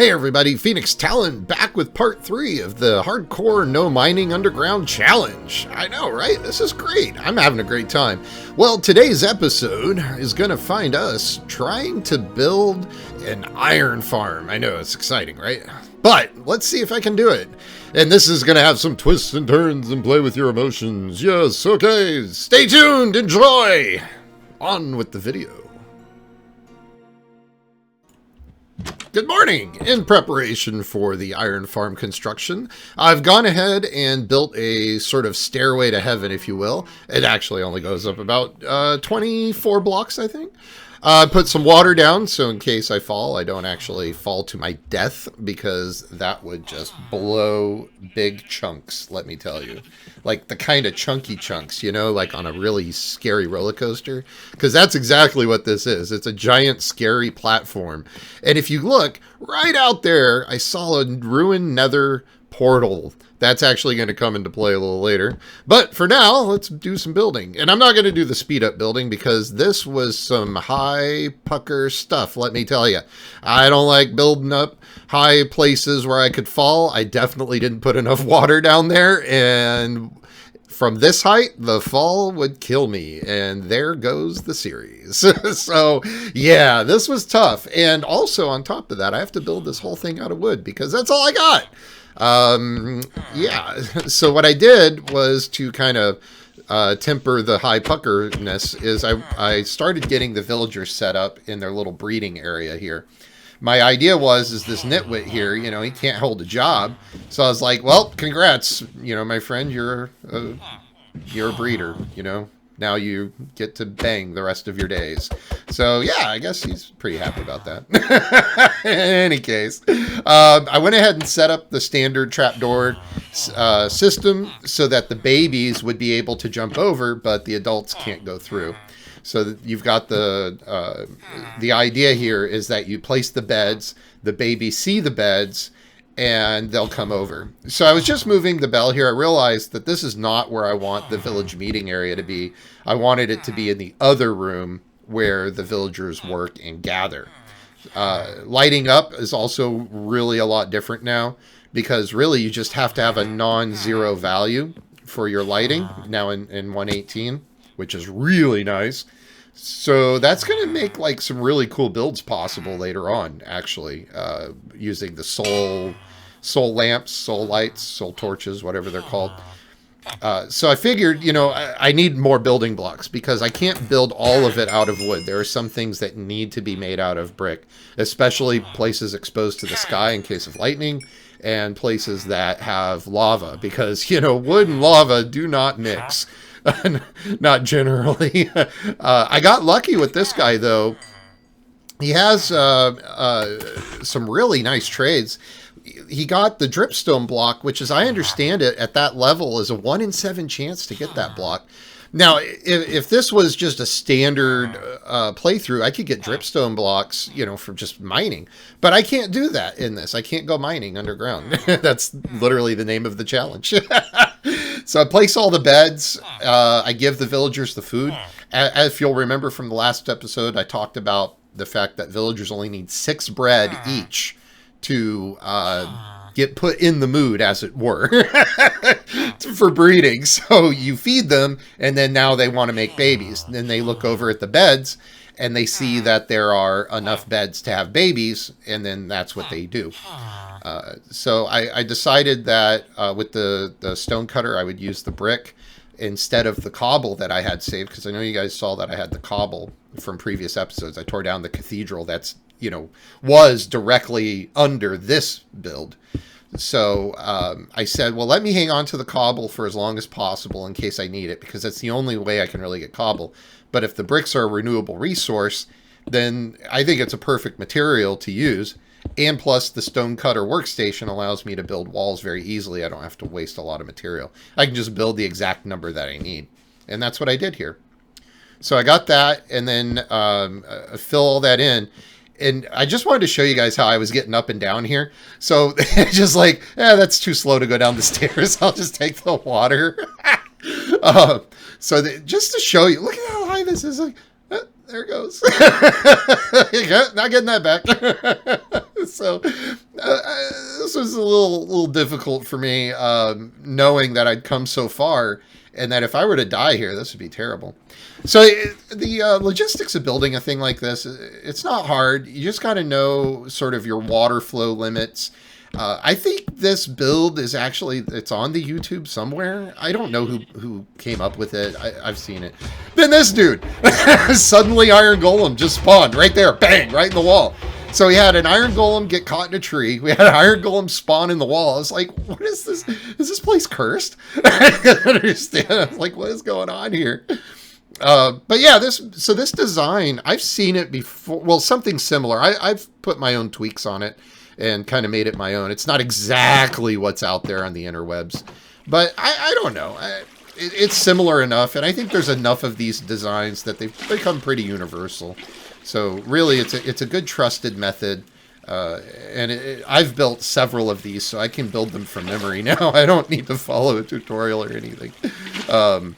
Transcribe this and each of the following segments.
Hey everybody, PhoenixTalon back with part 3 of the Hardcore No Mining Underground Challenge. I know, right? This is great. I'm having a great time. Well, today's episode is going to find us trying to build an iron farm. I know, it's exciting, right? But let's see if I can do it. And this is going to have some twists and turns and play with your emotions. Yes, okay. Stay tuned. Enjoy. On with the video. Good morning! In preparation for the iron farm construction, I've gone ahead and built a sort of stairway to heaven, if you will. It actually only goes up about 24 blocks, I think. Put some water down, so in case I fall, I don't actually fall to my death, because that would just blow big chunks, let me tell you. Like the kind of chunky chunks, you know, like on a really scary roller coaster. Because that's exactly what this is. It's a giant, scary platform. And if you look, right out there, I saw a ruined nether portal. That's actually going to come into play a little later. But for now, let's do some building. And I'm not going to do the speed up building because this was some high pucker stuff, let me tell you. I don't like building up high places where I could fall. I definitely didn't put enough water down there. And from this height, the fall would kill me. And there goes the series. So, yeah, this was tough. And also, on top of that, I have to build this whole thing out of wood because that's all I got. Yeah, so what I did was to kind of temper the high puckerness is I started getting the villagers set up in their little breeding area here. My idea is this nitwit here, you know, he can't hold a job. So I was like, well, congrats, you know, my friend, you're a breeder, you know. Now you get to bang the rest of your days. So, yeah, I guess he's pretty happy about that. In any case, I went ahead and set up the standard trapdoor system so that the babies would be able to jump over, but the adults can't go through. So you've got the idea here is that you place the beds, the babies see the beds, and they'll come over. So I was just moving the bell here. I realized that this is not where I want the village meeting area to be. I wanted it to be in the other room where the villagers work and gather. Lighting up is also really a lot different now because really you just have to have a non-zero value for your lighting now in 118, which is really nice. So that's going to make like some really cool builds possible later on, actually, using the soul lamps, soul lights, soul torches, whatever they're called. So I figured, you know, I need more building blocks because I can't build all of it out of wood. There are some things that need to be made out of brick, especially places exposed to the sky in case of lightning and places that have lava because, you know, wood and lava do not mix. Not generally. I got lucky with this guy, though. He has some really nice trades. He got the dripstone block, which, as I understand it, at that level is a 1 in 7 chance to get that block. Now, if this was just a standard playthrough, I could get dripstone blocks, you know, for just mining. But I can't do that in this. I can't go mining underground. That's literally the name of the challenge. So I place all the beds. I give the villagers the food. If you'll remember from the last episode, I talked about the fact that villagers only need 6 bread each to get put in the mood, as it were, for breeding. So you feed them, and then now they want to make babies. And then they look over at the beds, and they see that there are enough beds to have babies, and then that's what they do. So I decided that with the stone cutter, I would use the brick instead of the cobble that I had saved, because I know you guys saw that I had the cobble from previous episodes. I tore down the cathedral that's, you know, was directly under this build. So I said, well, let me hang on to the cobble for as long as possible in case I need it, because that's the only way I can really get cobble. But if the bricks are a renewable resource, then I think it's a perfect material to use. And plus, the stone cutter workstation allows me to build walls very easily. I don't have to waste a lot of material. I can just build the exact number that I need. And that's what I did here. So I got that, and then fill all that in. And I just wanted to show you guys how I was getting up and down here. So just like, that's too slow to go down the stairs. I'll just take the water. Just to show you, look at how high this is. Like, there it goes. Not getting that back. So this was a little difficult for me, knowing that I'd come so far, and that if I were to die here, this would be terrible. So the logistics of building a thing like this, it's not hard. You just got to know sort of your water flow limits. I think this build is actually, it's on the YouTube somewhere. I don't know who came up with it. I've seen it. Then this dude, suddenly Iron Golem just spawned right there, bang, right in the wall. So we had an Iron Golem get caught in a tree. We had an Iron Golem spawn in the wall. I was like, what is this? Is this place cursed? I don't understand. I was like, what is going on here? But yeah, this design, I've seen it before. Well, something similar. I've put my own tweaks on it and kind of made it my own. It's not exactly what's out there on the interwebs, but I don't know. It's similar enough, and I think there's enough of these designs that they've become pretty universal. So really, it's a good trusted method, and I've built several of these, so I can build them from memory now. I don't need to follow a tutorial or anything. And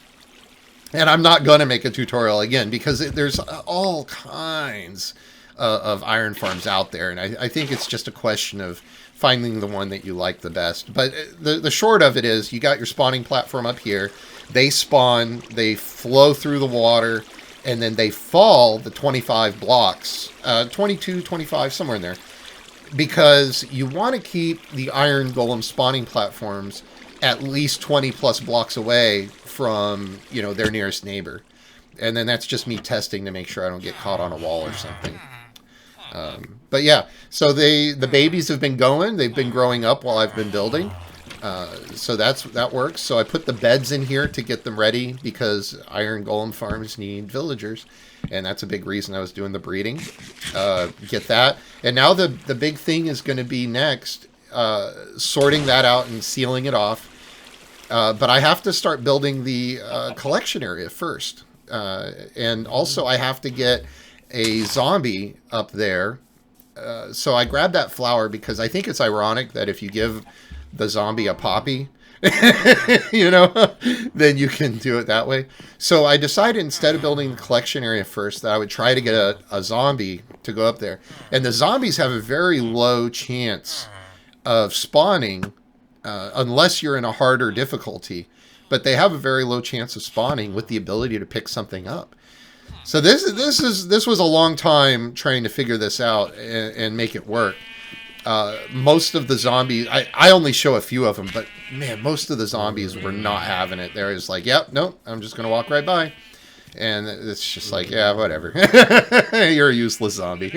I'm not going to make a tutorial again, because there's all kinds of iron farms out there, and I think it's just a question of finding the one that you like the best. But the short of it is, you got your spawning platform up here. They spawn, they flow through the water, and then they fall the 25 blocks, 22, 25, somewhere in there, because you want to keep the Iron Golem spawning platforms at least 20 plus blocks away from, you know, their nearest neighbor. And then that's just me testing to make sure I don't get caught on a wall or something. But yeah, so the babies have been going. They've been growing up while I've been building. So that works. So I put the beds in here to get them ready, because Iron Golem farms need villagers, and that's a big reason I was doing the breeding. Get that, and now the big thing is going to be next, sorting that out and sealing it off. But I have to start building the collection area first, and also I have to get a zombie up there. So I grabbed that flower because I think it's ironic that if you give the zombie a poppy, you know, then you can do it that way. So I decided, instead of building the collection area first, that I would try to get a zombie to go up there. And the zombies have a very low chance of spawning, unless you're in a harder difficulty. But they have a very low chance of spawning with the ability to pick something up. So this was a long time trying to figure this out and make it work. Most of the zombies, I only show a few of them, but man, most of the zombies were not having it. They're just like, yep, nope, I'm just going to walk right by. And it's just like, yeah, whatever. You're a useless zombie.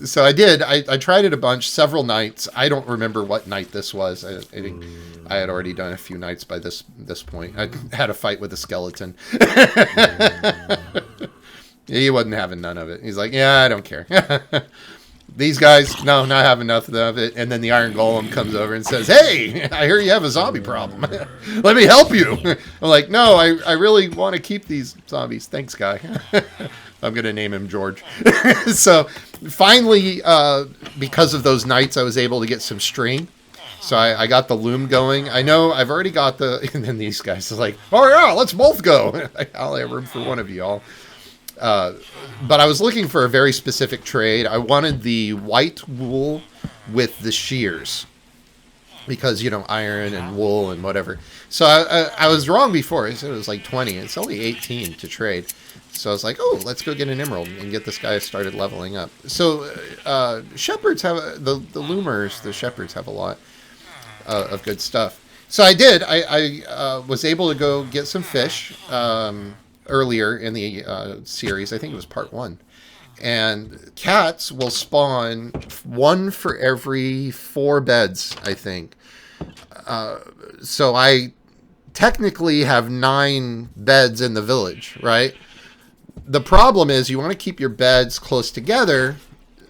So I tried it a bunch, several nights. I don't remember what night this was. I think I had already done a few nights by this point. I had a fight with a skeleton. He wasn't having none of it. He's like, yeah, I don't care. These guys, no, not having enough of it. And then the Iron Golem comes over and says, hey, I hear you have a zombie problem. Let me help you. I'm like, no, I really want to keep these zombies. Thanks, guy. I'm going to name him George. So finally, because of those nights, I was able to get some string. So I got the loom going. I know I've already got the... And then these guys are like, oh, yeah, let's both go. I'll have room for one of y'all. But I was looking for a very specific trade. I wanted the white wool with the shears, because, you know, iron and wool and whatever. So I was wrong before. I said it was like 20. It's only 18 to trade. So I was like, oh, let's go get an emerald and get this guy started leveling up. So shepherds have, the loomers, the shepherds have a lot of good stuff. So I did. I was able to go get some fish earlier in the series. I think it was part 1. And cats will spawn 1 for every 4 beds, I think. So I technically have 9 beds in the village, right? The problem is you want to keep your beds close together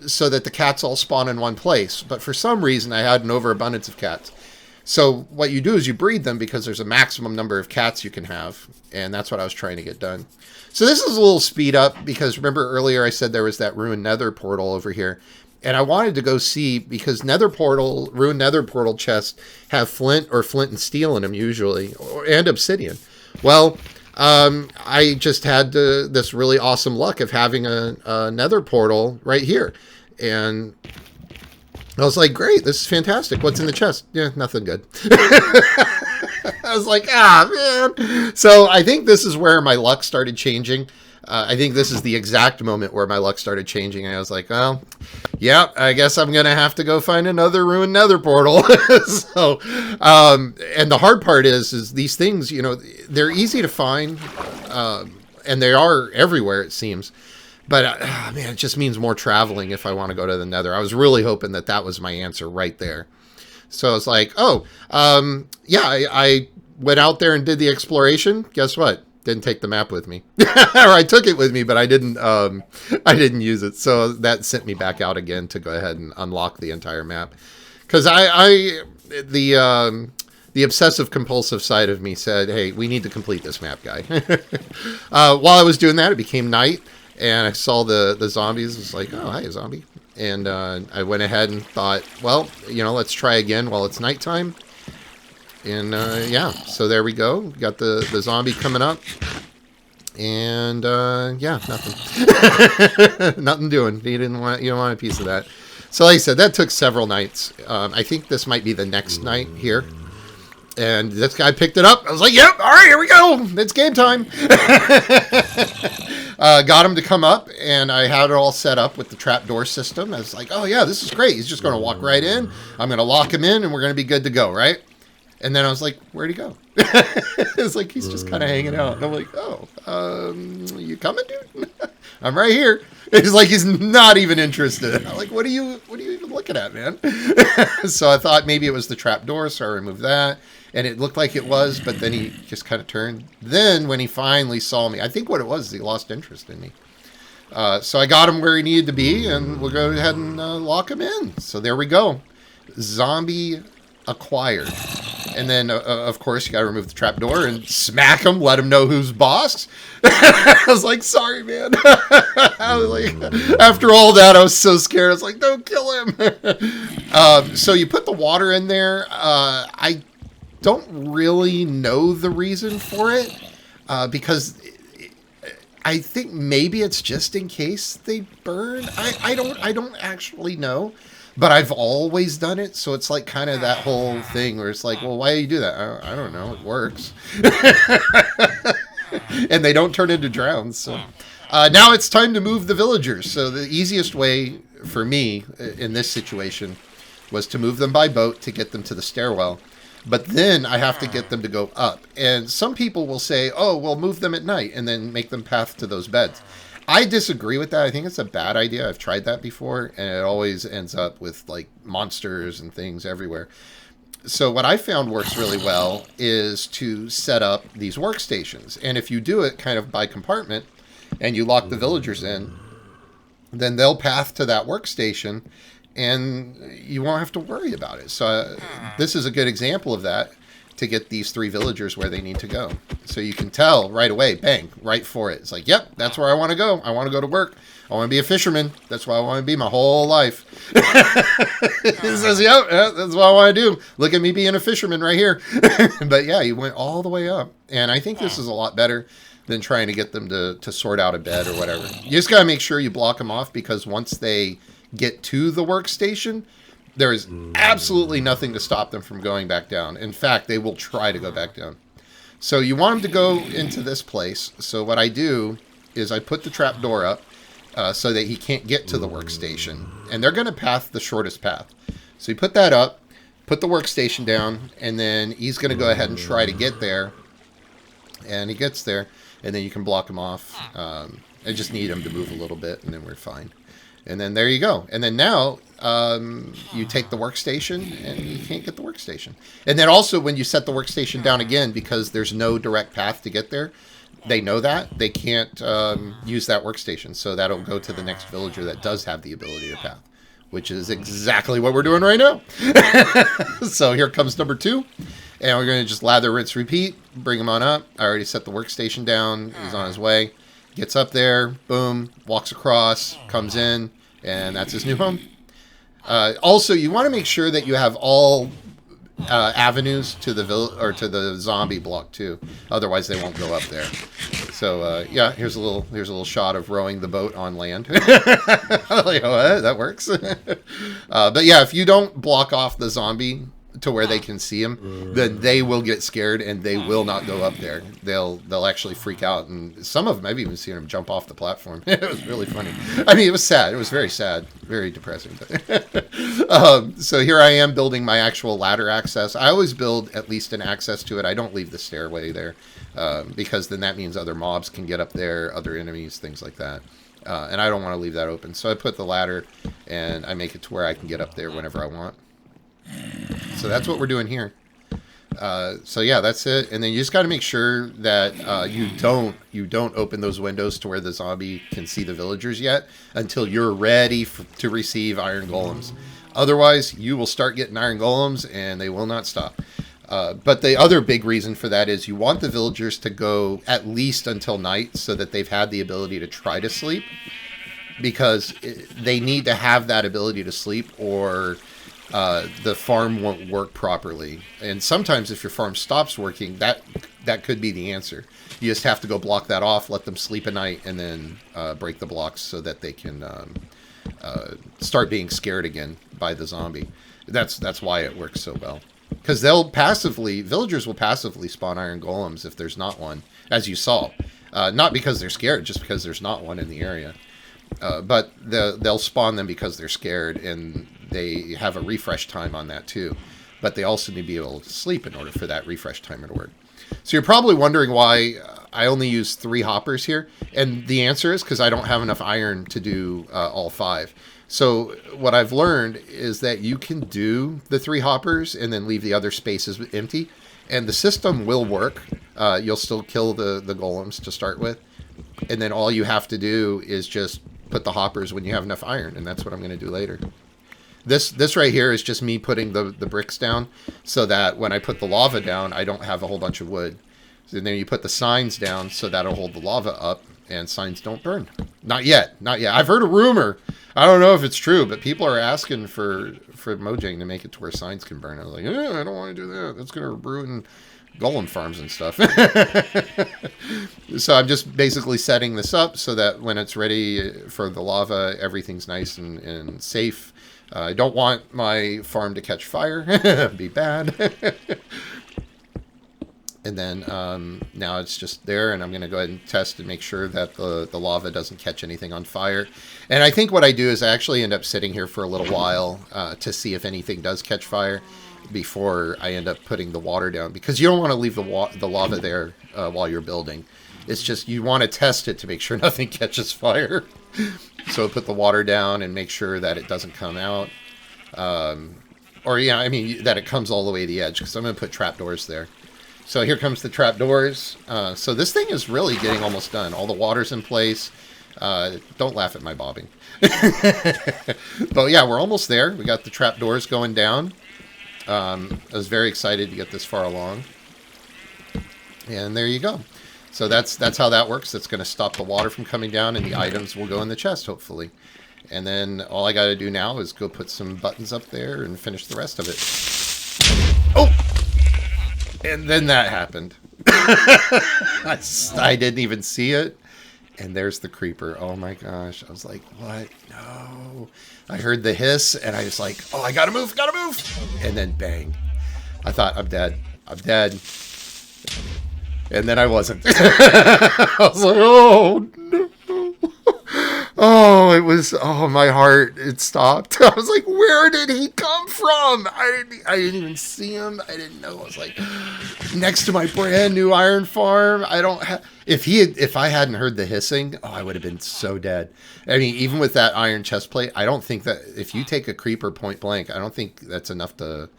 so that the cats all spawn in one place. But for some reason, I had an overabundance of cats. So what you do is you breed them, because there's a maximum number of cats you can have. And that's what I was trying to get done. So this is a little speed up, because remember earlier I said there was that ruined nether portal over here. And I wanted to go see, because ruined nether portal chests have flint or flint and steel in them usually, and obsidian. Well, I just had this really awesome luck of having a nether portal right here. And I was like, great, this is fantastic. What's in the chest? Yeah, nothing good. I was like, man. So I think this is where my luck started changing. I think this is the exact moment where my luck started changing. And I was like, well, yeah, I guess I'm going to have to go find another ruined nether portal. So, and the hard part is these things, they're easy to find. And they are everywhere, it seems. But, man, it just means more traveling if I want to go to the nether. I was really hoping that was my answer right there. So I was like, yeah, I went out there and did the exploration. Guess what? Didn't take the map with me. Or I took it with me, but I didn't use it. So that sent me back out again to go ahead and unlock the entire map. Because the obsessive compulsive side of me said, hey, we need to complete this map, guy. While I was doing that, it became night. And I saw the zombies. I was like, oh, hi, zombie. And I went ahead and thought, well, let's try again while it's nighttime. And yeah, so there we go. Got the zombie coming up. And yeah, nothing. Nothing doing. You don't want a piece of that. So like I said, that took several nights. I think this might be the next night here. And this guy picked it up. I was like, yep, all right, here we go. It's game time. Got him to come up, and I had it all set up with the trapdoor system. I was like, oh, yeah, this is great. He's just going to walk right in. I'm going to lock him in, and we're going to be good to go, right? And then I was like, where'd he go? It's like he's just kind of hanging out. And I'm like, oh, you coming, dude? I'm right here. It's like he's not even interested. I'm like, what are you even looking at, man? So I thought maybe it was the trapdoor, so I removed that. And it looked like it was, but then he just kind of turned. Then when he finally saw me, I think what it was is he lost interest in me. So I got him where he needed to be, and we'll go ahead and lock him in. So there we go. Zombie acquired. And then, of course, you got to remove the trapdoor and smack him, let him know who's boss. I was like, sorry, man. I was like, after all that, I was so scared. I was like, don't kill him. So you put the water in there. I don't really know the reason for it because I think maybe it's just in case they burn. I don't actually know. But I've always done it, so it's like kind of that whole thing where it's like, well, why do you do that? I don't know. It works. And they don't turn into drowns. So now it's time to move the villagers. So the easiest way for me in this situation was to move them by boat to get them to the stairwell. But then I have to get them to go up. And some people will say, oh, well, move them at night and then make them path to those beds. I disagree with that. I think it's a bad idea. I've tried that before, and it always ends up with, like, monsters and things everywhere. So what I found works really well is to set up these workstations. And if you do it kind of by compartment, and you lock the villagers in, then they'll path to that workstation, and you won't have to worry about it. So this is a good example of that, to get these 3 villagers where they need to go. So you can tell right away, bang, right for it. It's like, yep, that's where I want to go. I want to go to work. I want to be a fisherman. That's what I want to be my whole life. He says, yep, that's what I want to do. Look at me being a fisherman right here. But yeah, you went all the way up. And I think this is a lot better than trying to get them to sort out a bed or whatever. You just got to make sure you block them off, because once they get to the workstation, there is absolutely nothing to stop them from going back down. In fact, they will try to go back down. So you want them to go into this place. So what I do is I put the trap door up so that he can't get to the workstation. And they're going to path the shortest path. So you put that up, put the workstation down, and then he's going to go ahead and try to get there. And he gets there, and then you can block him off. I just need him to move a little bit, and then we're fine. And then there you go. And then now you take the workstation, and you can't get the workstation. And then also when you set the workstation down again, because there's no direct path to get there, they know that. They can't use that workstation. So that'll go to the next villager that does have the ability to path, which is exactly what we're doing right now. So here comes number 2. And we're going to just lather, rinse, repeat. Bring him on up. I already set the workstation down. He's on his way. Gets up there, boom, walks across, comes in, and that's his new home. Also, you want to make sure that you have all avenues to the or to the zombie block too. Otherwise, they won't go up there. So yeah, here's a little shot of rowing the boat on land. Like, what? That works. But yeah, if you don't block off the zombie to where they can see him, then they will get scared and they will not go up there. They'll actually freak out, and some of them I've even seen them jump off the platform. It was really funny. I mean, it was sad. It was very sad, very depressing. So here I am building my actual ladder access. I always build at least an access to it. I don't leave the stairway there because then that means other mobs can get up there, other enemies, things like that. And I don't want to leave that open. So I put the ladder and I make it to where I can get up there whenever I want. So that's what we're doing here. So yeah, that's it. And then you just got to make sure that you don't open those windows to where the zombie can see the villagers yet until you're ready to receive iron golems. Otherwise, you will start getting iron golems and they will not stop. But the other big reason for that is you want the villagers to go at least until night so that they've had the ability to try to sleep, because they need to have that ability to sleep or the farm won't work properly. And sometimes if your farm stops working, that could be the answer. You just have to go block that off, let them sleep at night, and then break the blocks so that they can start being scared again by the zombie. That's why it works so well. Because villagers will passively spawn iron golems if there's not one, as you saw. Not because they're scared, just because there's not one in the area. But they'll spawn them because they're scared, and they have a refresh time on that too. But they also need to be able to sleep in order for that refresh timer to work. So you're probably wondering why I only use 3 hoppers here. And the answer is because I don't have enough iron to do all 5. So what I've learned is that you can do the 3 hoppers and then leave the other spaces empty. And the system will work. You'll still kill the golems to start with. And then all you have to do is just put the hoppers when you have enough iron. And that's what I'm going to do later. This right here is just me putting the bricks down so that when I put the lava down, I don't have a whole bunch of wood. And then you put the signs down so that'll hold the lava up and signs don't burn. Not yet. Not yet. I've heard a rumor. I don't know if it's true, but people are asking for Mojang to make it to where signs can burn. I was like, I don't want to do that. That's going to ruin golem farms and stuff. So I'm just basically setting this up so that when it's ready for the lava, everything's nice and safe. I don't want my farm to catch fire. It'd be bad. And then now it's just there, and I'm going to go ahead and test and make sure that the lava doesn't catch anything on fire. And I think what I do is I actually end up sitting here for a little while to see if anything does catch fire before I end up putting the water down, because you don't want to leave the lava there while you're building. It's just you want to test it to make sure nothing catches fire. So put the water down and make sure that it doesn't come out. Or, yeah, I mean, that it comes all the way to the edge, because I'm going to put trapdoors there. So here comes the trapdoors. So this thing is really getting almost done. All the water's in place. Don't laugh at my bobbing. But yeah, we're almost there. We got the trapdoors going down. I was very excited to get this far along. And there you go. So that's how that works. That's going to stop the water from coming down, and the items will go in the chest, hopefully. And then all I got to do now is go put some buttons up there and finish the rest of it. Oh! And then that happened. I didn't even see it. And there's the creeper. Oh my gosh. I was like, what? No. I heard the hiss, and I was like, oh, I gotta move. And then bang. I thought, I'm dead. And then I wasn't. I was like, oh, no. Oh, my heart, it stopped. I was like, where did he come from? I didn't even see him. I didn't know. I was like, next to my brand new iron farm. If I hadn't heard the hissing, I would have been so dead. I mean, even with that iron chest plate, I don't think that if you take a creeper point blank, I don't think that's enough to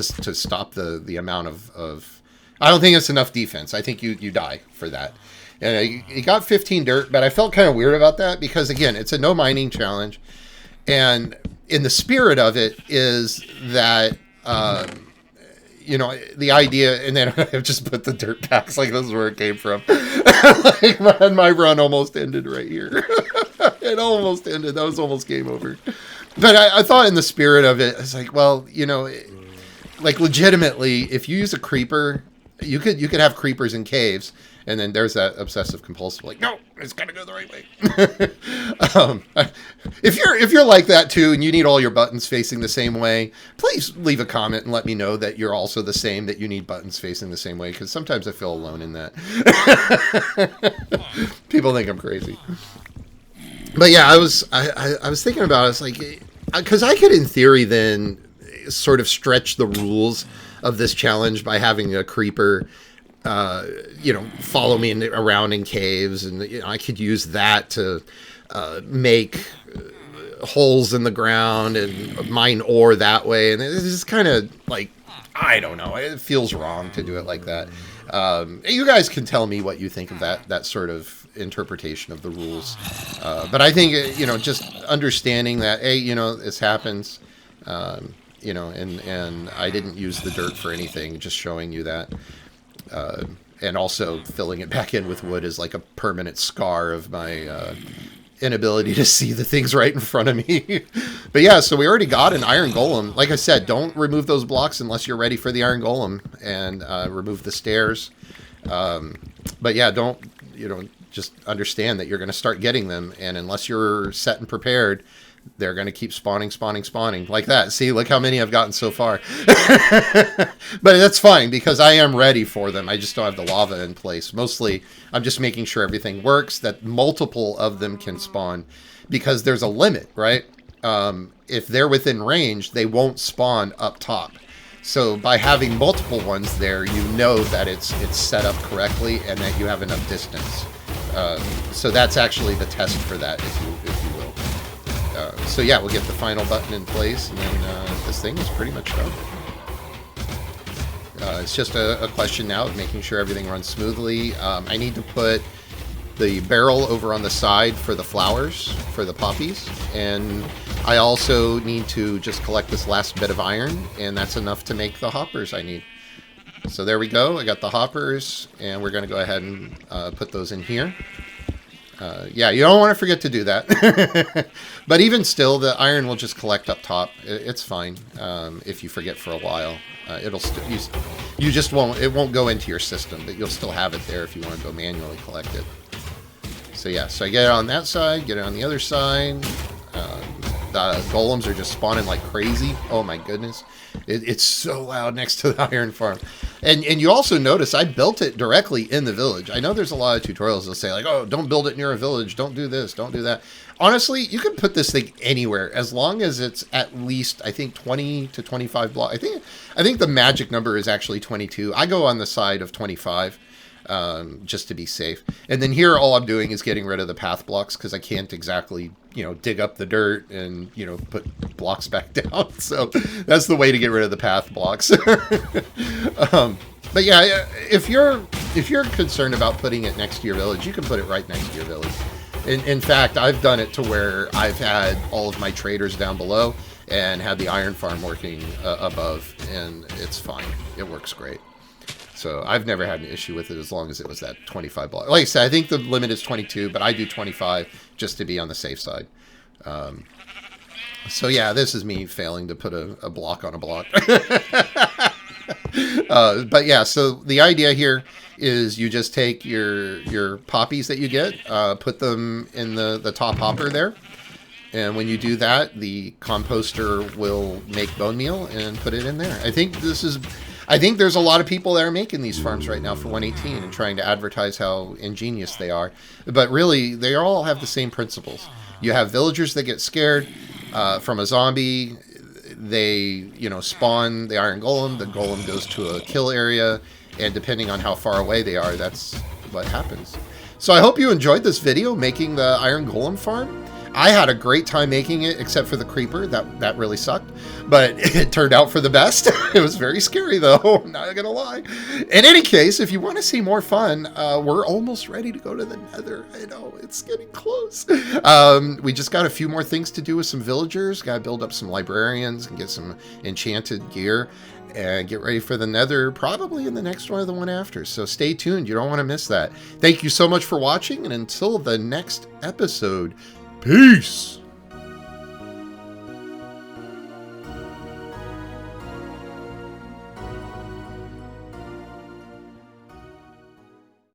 stop the amount of I don't think it's enough defense. I think you die for that. And you got 15 dirt, but I felt kind of weird about that because, again, it's a no mining challenge. And in the spirit of it is that, the idea, and then I just put the dirt packs, like this is where it came from. Like my run almost ended right here. It almost ended. That was almost game over. But I thought in the spirit of it, I was like, well, you know, like legitimately, if you use a creeper, you could have creepers in caves, and then there's that obsessive compulsive, like, no, it's gotta go the right way. If you're like that too, and you need all your buttons facing the same way, please leave a comment and let me know that you're also the same, that you need buttons facing the same way, because sometimes I feel alone in that. People think I'm crazy. But yeah, I was thinking about it. It's like, because I could, in theory, then sort of stretch the rules of this challenge by having a creeper, follow me around in caves, and I could use that to make holes in the ground and mine ore that way. And it's just kind of like, I don't know, it feels wrong to do it like that. You guys can tell me what you think of that sort of interpretation of the rules. But I think, just understanding that, hey, this happens, and I didn't use the dirt for anything, just showing you that. And also filling it back in with wood is like a permanent scar of my inability to see the things right in front of me. But yeah, so we already got an iron golem. Like I said, don't remove those blocks unless you're ready for the iron golem, and remove the stairs. But yeah, don't, just understand that you're going to start getting them, and unless you're set and prepared, they're going to keep spawning like that. See, look how many I've gotten so far. But that's fine, because I am ready for them. I just don't have the lava in place. Mostly, I'm just making sure everything works, that multiple of them can spawn, because there's a limit, right? If they're within range, they won't spawn up top. So by having multiple ones there, you know that it's set up correctly and that you have enough distance. So that's actually the test for that, if you will. So yeah, we'll get the final button in place, and then this thing is pretty much done. It's just a question now of making sure everything runs smoothly. I need to put the barrel over on the side for the flowers, for the poppies, and I also need to just collect this last bit of iron, and that's enough to make the hoppers I need. So there we go. I got the hoppers, and we're going to go ahead and put those in here. Yeah, you don't want to forget to do that. But even still, the iron will just collect up top. It's fine if you forget for a while. It'll you just won't. It won't go into your system, but you'll still have it there if you want to go manually collect it. So yeah, so I get it on that side, get it on the other side. The golems are just spawning like crazy. Oh my goodness. It's so loud next to the iron farm. And you also notice I built it directly in the village. I know there's a lot of tutorials that say like, oh, don't build it near a village. Don't do this. Don't do that. Honestly, you can put this thing anywhere as long as it's at least, I think, 20 to 25 blocks. I think the magic number is actually 22. I go on the side of 25. Just to be safe. And then here, all I'm doing is getting rid of the path blocks, because I can't exactly, dig up the dirt and, put blocks back down. So that's the way to get rid of the path blocks. But yeah, if you're concerned about putting it next to your village, you can put it right next to your village. In fact, I've done it to where I've had all of my traders down below and had the iron farm working above, and it's fine. It works great. So I've never had an issue with it as long as it was that 25 block. Like I said, I think the limit is 22, but I do 25 just to be on the safe side. So yeah, this is me failing to put a block on a block. But yeah, so the idea here is you just take your poppies that you get, put them in the top hopper there. And when you do that, the composter will make bone meal and put it in there. I think there's a lot of people that are making these farms right now for 118 and trying to advertise how ingenious they are. But really, they all have the same principles. You have villagers that get scared from a zombie. They, spawn the iron golem. The golem goes to a kill area. And depending on how far away they are, that's what happens. So I hope you enjoyed this video making the iron golem farm. I had a great time making it, except for the creeper. That really sucked. But it turned out for the best. It was very scary, though. I'm not going to lie. In any case, if you want to see more fun, we're almost ready to go to the nether. I know, it's getting close. We just got a few more things to do with some villagers. Got to build up some librarians and get some enchanted gear. And get ready for the nether, probably in the next one or the one after. So stay tuned. You don't want to miss that. Thank you so much for watching. And until the next episode, peace!